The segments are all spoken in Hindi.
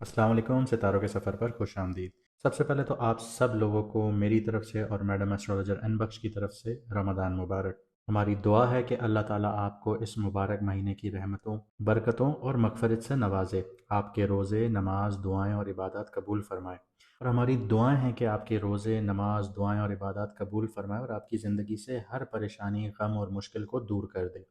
अस्सलाम वालेकुम। सितारों के सफ़र पर खुश आमदीद। सबसे पहले तो आप सब लोगों को मेरी तरफ से और मैडम एस्ट्रोलॉजर एन बख्श की तरफ से रमज़ान मुबारक। हमारी दुआ है कि अल्लाह ताला आपको इस मुबारक महीने की रहमतों, बरकतों और मगफरत से नवाजे, आपके रोज़े, नमाज, दुआएं और इबादत कबूल फरमाए। और हमारी दुआएं हैं कि आपके रोज़े, नमाज, दुआएं और इबादत कबूल फरमाए और आपकी ज़िंदगी से हर परेशानी, गम और मुश्किल को दूर कर दे।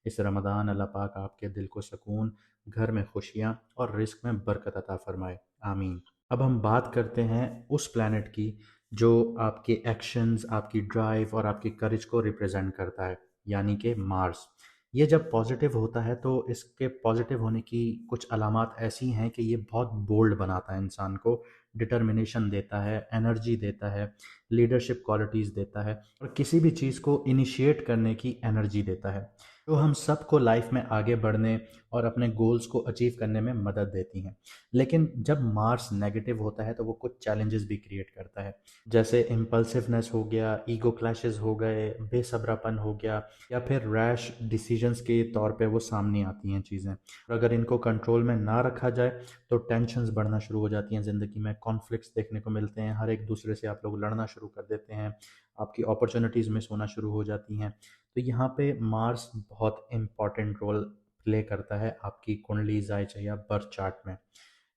इस रमज़ान अल्लाह पाक आपके दिल को सुकून, घर में खुशियाँ और रिस्क में बरकत अता फरमाए। आमीन। अब हम बात करते हैं उस प्लैनेट की जो आपके एक्शंस, आपकी ड्राइव और आपकी करेज को रिप्रेजेंट करता है, यानी कि मार्स। ये जब पॉजिटिव होता है तो इसके पॉजिटिव होने की कुछ अलामात ऐसी हैं कि ये बहुत बोल्ड बनाता है इंसान को, डिटर्मिनेशन देता है, एनर्जी देता है, लीडरशिप क्वालिटीज़ देता है और किसी भी चीज़ को इनिशिएट करने की एनर्जी देता है, जो हम सबको लाइफ में आगे बढ़ने और अपने गोल्स को अचीव करने में मदद देती हैं। लेकिन जब मार्स नेगेटिव होता है तो वो कुछ चैलेंजेस भी क्रिएट करता है, जैसे इम्पल्सिवनेस हो गया, ईगो क्लैशेस हो गए, बेसब्रापन हो गया या फिर रैश डिसीजंस के तौर पे वो सामने आती हैं चीज़ें। और अगर इनको कंट्रोल में ना रखा जाए तो टेंशन्स बढ़ना शुरू हो जाती हैं ज़िंदगी में, कॉन्फ्लिक्ट्स देखने को मिलते हैं, हर एक दूसरे से आप लोग लड़ना शुरू कर देते हैं, आपकी अपॉर्चुनिटीज़ मिस होना शुरू हो जाती हैं। तो यहाँ पे मार्स बहुत इम्पॉर्टेंट रोल प्ले करता है आपकी कुंडली जायचा या बर्थ चार्ट में।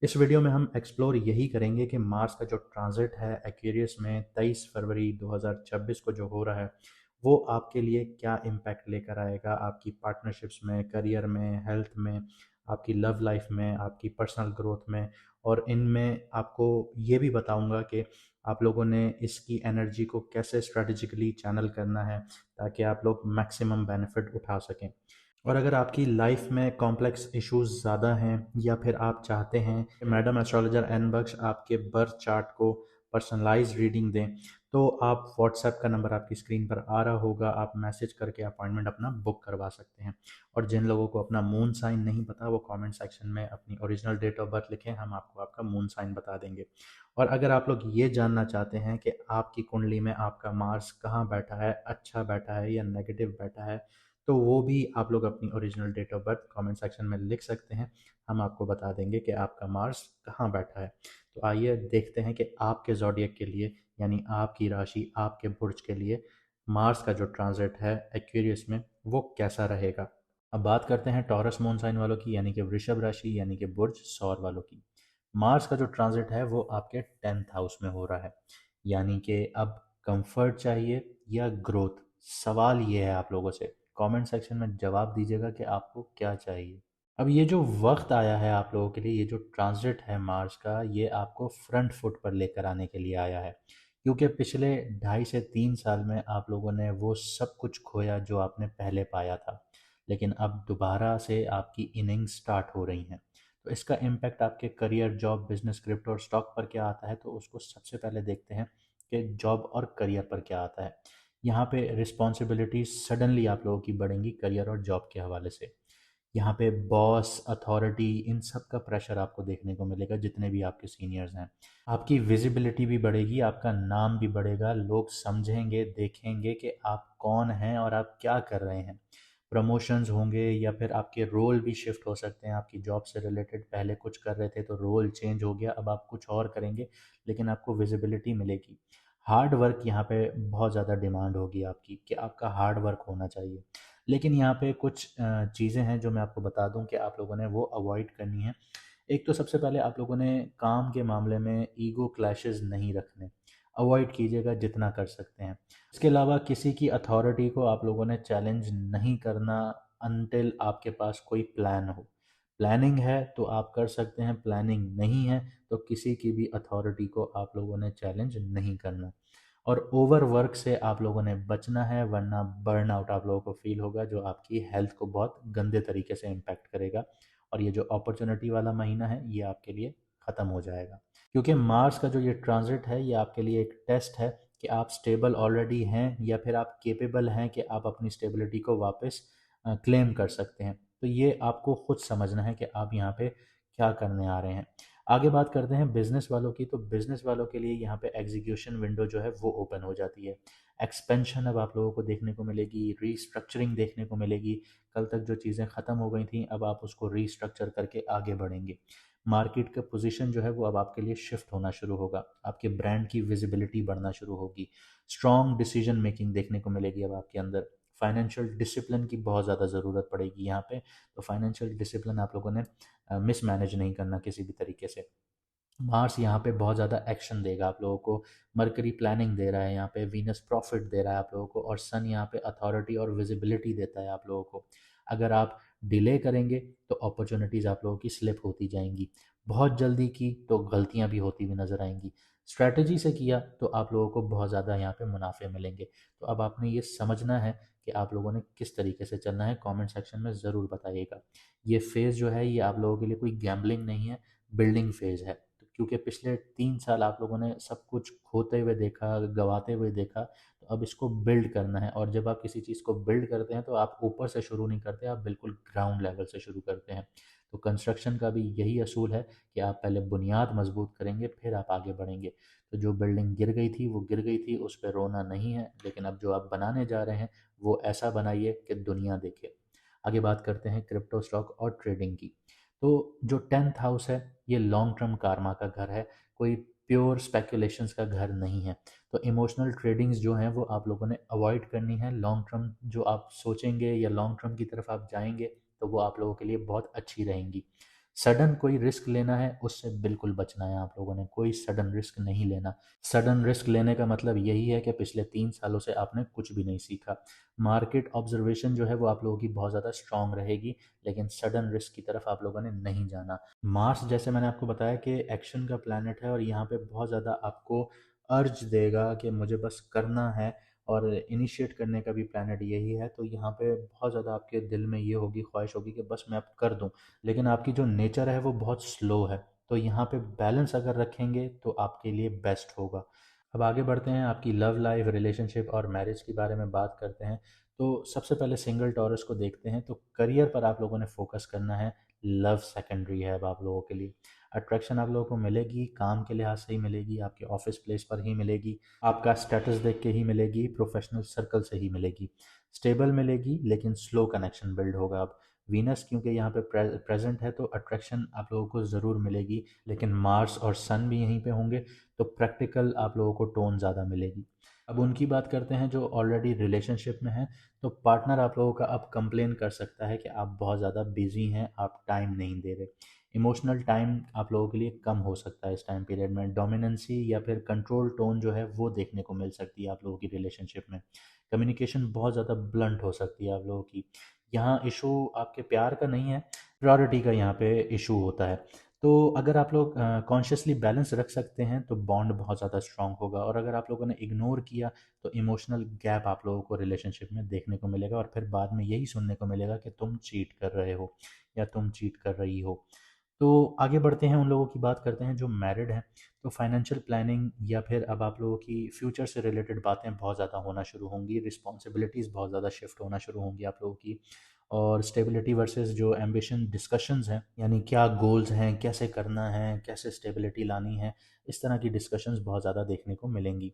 इस वीडियो में हम एक्सप्लोर यही करेंगे कि मार्स का जो ट्रांजिट है एक्वेरियस में 23 फरवरी 2026 को जो हो रहा है, वो आपके लिए क्या इम्पैक्ट लेकर आएगा आपकी पार्टनरशिप्स में, करियर में, हेल्थ में, आपकी लव लाइफ में, आपकी पर्सनल ग्रोथ में। और इनमें आपको ये भी बताऊंगा कि आप लोगों ने इसकी एनर्जी को कैसे स्ट्रेटजिकली चैनल करना है ताकि आप लोग मैक्सिमम बेनिफिट उठा सकें। और अगर आपकी लाइफ में कॉम्प्लेक्स इश्यूज ज़्यादा हैं या फिर आप चाहते हैं कि मैडम एस्ट्रोलॉजर एन बख्श आपके बर्थ चार्ट को पर्सनलाइज रीडिंग दें, तो आप व्हाट्सएप का नंबर आपकी स्क्रीन पर आ रहा होगा, आप मैसेज करके अपॉइंटमेंट अपना बुक करवा सकते हैं। और जिन लोगों को अपना मून साइन नहीं पता वो कमेंट सेक्शन में अपनी ओरिजिनल डेट ऑफ बर्थ लिखें, हम आपको आपका मून साइन बता देंगे। और अगर आप लोग ये जानना चाहते हैं कि आपकी कुंडली में आपका मार्स कहाँ बैठा है, अच्छा बैठा है या नेगेटिव बैठा है, तो वो भी आप लोग अपनी original date of birth comment section में लिख सकते हैं। हम आपको बता देंगे कि आपका मार्स कहाँ बैठा है। तो आइए देखते हैं कि आपके ज़ोडिएक के लिए, यानी आपकी राशि, आपके बुर्ज के लिए मार्स का जो ट्रांजिट है एक्वेरियस में वो कैसा रहेगा। अब बात करते हैं टॉरस मून साइन वालों की, यानी कि वृषभ राशि, यानी कि बुर्ज सौर वालों की। मार्स का जो ट्रांजिट है वो आपके 10th हाउस में हो रहा है, यानी कि अब कंफर्ट चाहिए या ग्रोथ। सवाल ये है आप लोगों से, कमेंट सेक्शन में जवाब दीजिएगा कि आपको क्या चाहिए। अब ये जो वक्त आया है आप लोगों के लिए, ये जो ट्रांजिट है मार्स का, ये आपको फ्रंट फुट पर लेकर आने के लिए आया है, क्योंकि पिछले 2.5 से 3 साल में आप लोगों ने वो सब कुछ खोया जो आपने पहले पाया था, लेकिन अब दोबारा से आपकी इनिंग्स स्टार्ट हो रही हैं। तो इसका इम्पैक्ट आपके करियर, जॉब, बिजनेस, क्रिप्टो और स्टॉक पर क्या आता है, तो उसको सबसे पहले देखते हैं कि जॉब और करियर पर क्या आता है। यहाँ पे रिस्पॉन्सिबिलिटी सडनली आप लोगों की बढ़ेंगी करियर और जॉब के हवाले से। यहाँ पे बॉस, अथॉरिटी, इन सब का प्रेशर आपको देखने को मिलेगा, जितने भी आपके सीनियर्स हैं। आपकी विजिबिलिटी भी बढ़ेगी, आपका नाम भी बढ़ेगा, लोग समझेंगे, देखेंगे कि आप कौन हैं और आप क्या कर रहे हैं। प्रमोशंस होंगे या फिर आपके रोल भी शिफ्ट हो सकते हैं, आपकी जॉब से रिलेटेड पहले कुछ कर रहे थे तो रोल चेंज हो गया, अब आप कुछ और करेंगे, लेकिन आपको विजिबिलिटी मिलेगी। हार्ड वर्क यहाँ पे बहुत ज़्यादा डिमांड होगी आपकी कि आपका हार्ड वर्क होना चाहिए। लेकिन यहाँ पे कुछ चीज़ें हैं जो मैं आपको बता दूं कि आप लोगों ने वो अवॉइड करनी है। एक तो सबसे पहले आप लोगों ने काम के मामले में ईगो क्लैशेस नहीं रखने, अवॉइड कीजिएगा जितना कर सकते हैं। इसके अलावा किसी की अथॉरिटी को आप लोगों ने चैलेंज नहीं करना अनटिल आपके पास कोई प्लान हो। प्लानिंग है तो आप कर सकते हैं, प्लानिंग नहीं है तो किसी की भी अथॉरिटी को आप लोगों ने चैलेंज नहीं करना। और ओवर वर्क से आप लोगों ने बचना है, वरना बर्नआउट आप लोगों को फील होगा जो आपकी हेल्थ को बहुत गंदे तरीके से इम्पैक्ट करेगा। और ये जो अपॉर्चुनिटी वाला महीना है ये आपके लिए ख़त्म हो जाएगा, क्योंकि मार्स का जो ये ट्रांजिट है ये आपके लिए एक टेस्ट है कि आप स्टेबल ऑलरेडी हैं या फिर आप केपेबल हैं कि आप अपनी स्टेबिलिटी को वापस क्लेम कर सकते हैं। तो ये आपको खुद समझना है कि आप यहाँ पे क्या करने आ रहे हैं। आगे बात करते हैं बिजनेस वालों की। तो बिजनेस वालों के लिए यहाँ पे एग्जीक्यूशन विंडो जो है वो ओपन हो जाती है। एक्सपेंशन अब आप लोगों को देखने को मिलेगी, रीस्ट्रक्चरिंग देखने को मिलेगी। कल तक जो चीज़ें ख़त्म हो गई थी अब आप उसको रीस्ट्रक्चर करके आगे बढ़ेंगे। मार्केट का पोजीशन जो है वो अब आपके लिए शिफ्ट होना शुरू होगा, आपके ब्रांड की विजिबिलिटी बढ़ना शुरू होगी, स्ट्रॉन्ग डिसीजन मेकिंग देखने को मिलेगी अब आपके अंदर। फाइनेंशियल डिसिप्लिन की बहुत ज़्यादा ज़रूरत पड़ेगी यहाँ पे। तो फाइनेंशियल डिसिप्लिन आप लोगों ने मिसमैनेज नहीं करना किसी भी तरीके से। मार्स यहाँ पे बहुत ज़्यादा एक्शन देगा आप लोगों को, मरकरी प्लानिंग दे रहा है यहाँ पे, वीनस प्रॉफिट दे रहा है आप लोगों को, और सन यहाँ पे अथॉरिटी और विजिबिलिटी देता है आप लोगों को। अगर आप डिले करेंगे तो अपॉर्चुनिटीज़ आप लोगों की स्लिप होती जाएंगी, बहुत जल्दी की तो गलतियाँ भी होती हुई नज़र आएंगी, स्ट्रैटेजी से किया तो आप लोगों को बहुत ज़्यादा यहाँ पे मुनाफे मिलेंगे। तो अब आपने ये समझना है कि आप लोगों ने किस तरीके से चलना है, कमेंट सेक्शन में ज़रूर बताइएगा। ये फेज़ जो है ये आप लोगों के लिए कोई गैम्बलिंग नहीं है, बिल्डिंग फेज़ है। क्योंकि पिछले 3 साल आप लोगों ने सब कुछ खोते हुए देखा, गवाते हुए देखा, तो अब इसको बिल्ड करना है। और जब आप किसी चीज़ को बिल्ड करते हैं तो आप ऊपर से शुरू नहीं करते, आप बिल्कुल ग्राउंड लेवल से शुरू करते हैं। तो कंस्ट्रक्शन का भी यही असूल है कि आप पहले बुनियाद मजबूत करेंगे, फिर आप आगे बढ़ेंगे। तो जो बिल्डिंग गिर गई थी वो गिर गई थी, उस पर रोना नहीं है, लेकिन अब जो आप बनाने जा रहे हैं वो ऐसा बनाइए कि दुनिया देखे। आगे बात करते हैं क्रिप्टो स्टॉक और ट्रेडिंग की। तो जो 10th हाउस है ये लॉन्ग टर्म कारमा का घर है, कोई प्योर स्पेकुलेशंस का घर नहीं है। तो इमोशनल ट्रेडिंग्स जो हैं वो आप लोगों ने अवॉइड करनी है। लॉन्ग टर्म जो आप सोचेंगे या लॉन्ग टर्म की तरफ आप जाएंगे तो वो आप लोगों के लिए बहुत अच्छी रहेंगी। सडन कोई रिस्क लेना है उससे बिल्कुल बचना है, आप लोगों ने कोई सडन रिस्क नहीं लेना। सडन रिस्क लेने का मतलब यही है कि पिछले 3 सालों से आपने कुछ भी नहीं सीखा। मार्केट ऑब्जर्वेशन जो है वो आप लोगों की बहुत ज़्यादा स्ट्रांग रहेगी, लेकिन सडन रिस्क की तरफ आप लोगों ने नहीं जाना। मार्स जैसे मैंने आपको बताया कि एक्शन का प्लैनेट है, और यहाँ पे बहुत ज़्यादा आपको अर्ज देगा कि मुझे बस करना है, और इनिशिएट करने का भी प्लैनेट यही है। तो यहाँ पे बहुत ज़्यादा आपके दिल में ये होगी, ख्वाहिश होगी कि बस मैं अब कर दूँ, लेकिन आपकी जो नेचर है वो बहुत स्लो है। तो यहाँ पे बैलेंस अगर रखेंगे तो आपके लिए बेस्ट होगा। अब आगे बढ़ते हैं, आपकी लव लाइफ, रिलेशनशिप और मैरिज के बारे में बात करते हैं। तो सबसे पहले सिंगल टॉरस को देखते हैं। तो करियर पर आप लोगों ने फोकस करना है, लव सेकेंडरी है अब आप लोगों के लिए। अट्रैक्शन आप लोगों को मिलेगी, काम के लिहाज से ही मिलेगी, आपके ऑफिस प्लेस पर ही मिलेगी, आपका स्टेटस देख के ही मिलेगी, प्रोफेशनल सर्कल से ही मिलेगी। स्टेबल मिलेगी लेकिन स्लो कनेक्शन बिल्ड होगा। अब वीनस क्योंकि यहाँ पे प्रेजेंट है तो अट्रैक्शन आप लोगों को ज़रूर मिलेगी, लेकिन मार्स और सन भी यहीं पे होंगे तो प्रैक्टिकल आप लोगों को टोन ज़्यादा मिलेगी। अब उनकी बात करते हैं जो ऑलरेडी रिलेशनशिप में हैं। तो पार्टनर आप लोगों का अब कंप्लेन कर सकता है कि आप बहुत ज़्यादा बिजी हैं, आप टाइम नहीं दे रहे। इमोशनल टाइम आप लोगों के लिए कम हो सकता है इस टाइम पीरियड में। डोमिनेंसी या फिर कंट्रोल टोन जो है वो देखने को मिल सकती है आप लोगों की रिलेशनशिप में। कम्युनिकेशन बहुत ज़्यादा ब्लंट हो सकती है आप लोगों की। यहाँ इशू आपके प्यार का नहीं है, प्रायोरिटी का यहाँ पे इशू होता है। तो अगर आप लोग कॉन्शियसली बैलेंस रख सकते हैं तो बॉन्ड बहुत ज़्यादा स्ट्रांग होगा, और अगर आप लोगों ने इग्नोर किया तो इमोशनल गैप आप लोगों को रिलेशनशिप में देखने को मिलेगा, और फिर बाद में यही सुनने को मिलेगा कि तुम चीट कर रहे हो या तुम चीट कर रही हो। तो आगे बढ़ते हैं, उन लोगों की बात करते हैं जो मैरिड हैं। तो फाइनेंशियल प्लानिंग या फिर अब आप लोगों की फ्यूचर से रिलेटेड बातें बहुत ज़्यादा होना शुरू होंगी, रिस्पॉन्सिबिलिटीज़ बहुत ज़्यादा शिफ्ट होना शुरू होंगी आप लोगों की। और स्टेबिलिटी वर्सेस जो एम्बिशन डिस्कशंस हैं, यानी क्या गोल्स हैं, कैसे करना है, कैसे स्टेबिलिटी लानी है, इस तरह की डिस्कशंस बहुत ज़्यादा देखने को मिलेंगी।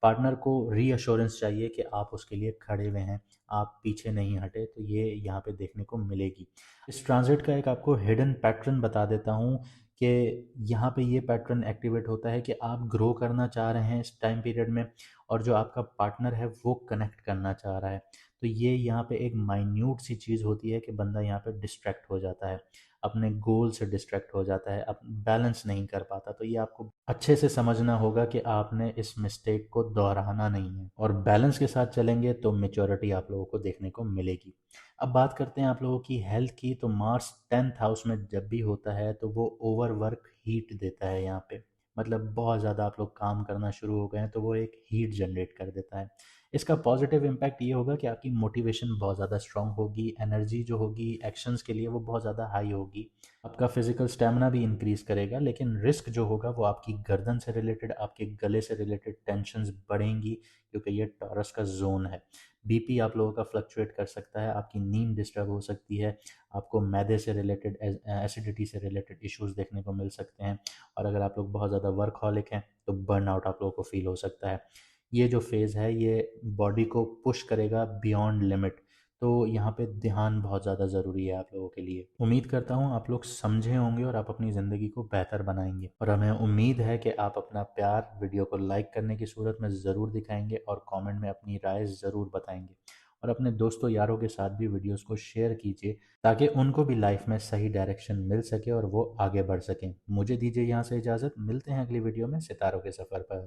पार्टनर को रीअश्योरेंस चाहिए कि आप उसके लिए खड़े हुए हैं, आप पीछे नहीं हटे, तो ये यहाँ पे देखने को मिलेगी। इस ट्रांजिट का एक आपको हिडन पैटर्न बता देता हूँ कि यहाँ पे ये पैटर्न एक्टिवेट होता है कि आप ग्रो करना चाह रहे हैं इस टाइम पीरियड में, और जो आपका पार्टनर है वो कनेक्ट करना चाह रहा है। तो ये यहाँ पे एक माइन्यूट सी चीज़ होती है कि बंदा यहाँ पे डिस्ट्रैक्ट हो जाता है, अपने गोल से डिस्ट्रैक्ट हो जाता है, अब बैलेंस नहीं कर पाता। तो ये आपको अच्छे से समझना होगा कि आपने इस मिस्टेक को दोहराना नहीं है, और बैलेंस के साथ चलेंगे तो मेच्योरिटी आप लोगों को देखने को मिलेगी। अब बात करते हैं आप लोगों की हेल्थ की। तो मार्स 10th हाउस में जब भी होता है तो वो ओवर वर्क हीट देता है यहाँ पे, मतलब बहुत ज़्यादा आप लोग काम करना शुरू हो गए हैं तो वो एक हीट जनरेट कर देता है। इसका पॉजिटिव इम्पैक्ट ये होगा कि आपकी मोटिवेशन बहुत ज़्यादा स्ट्रांग होगी, एनर्जी जो होगी एक्शंस के लिए वो बहुत ज़्यादा हाई होगी, आपका फिजिकल स्टेमिना भी इंक्रीज करेगा। लेकिन रिस्क जो होगा वो आपकी गर्दन से रिलेटेड, आपके गले से रिलेटेड टेंशन्स बढ़ेंगी, क्योंकि ये टॉरस का जोन है। बीपी आप लोगों का फ्लक्चुएट कर सकता है, आपकी नींद डिस्टर्ब हो सकती है, आपको मैदे से रिलेटेड, एसिडिटी से रिलेटेड इश्यूज देखने को मिल सकते हैं, और अगर आप लोग बहुत ज़्यादा वर्कहॉलिक हैं तो बर्नआउट आप लोगों को फील हो सकता है। ये जो फेज़ है ये बॉडी को पुश करेगा बियॉन्ड लिमिट। तो यहाँ पे ध्यान बहुत ज़्यादा ज़रूरी है आप लोगों के लिए। उम्मीद करता हूँ आप लोग समझे होंगे और आप अपनी ज़िंदगी को बेहतर बनाएंगे, और हमें उम्मीद है कि आप अपना प्यार वीडियो को लाइक करने की सूरत में ज़रूर दिखाएंगे और कमेंट में अपनी राय ज़रूर बताएंगे, और अपने दोस्तों यारों के साथ भी वीडियोस को शेयर कीजिए ताकि उनको भी लाइफ में सही डायरेक्शन मिल सके और वो आगे बढ़ सकें। मुझे दीजिए यहाँ से इजाज़त, मिलते हैं अगली वीडियो में सितारों के सफ़र पर।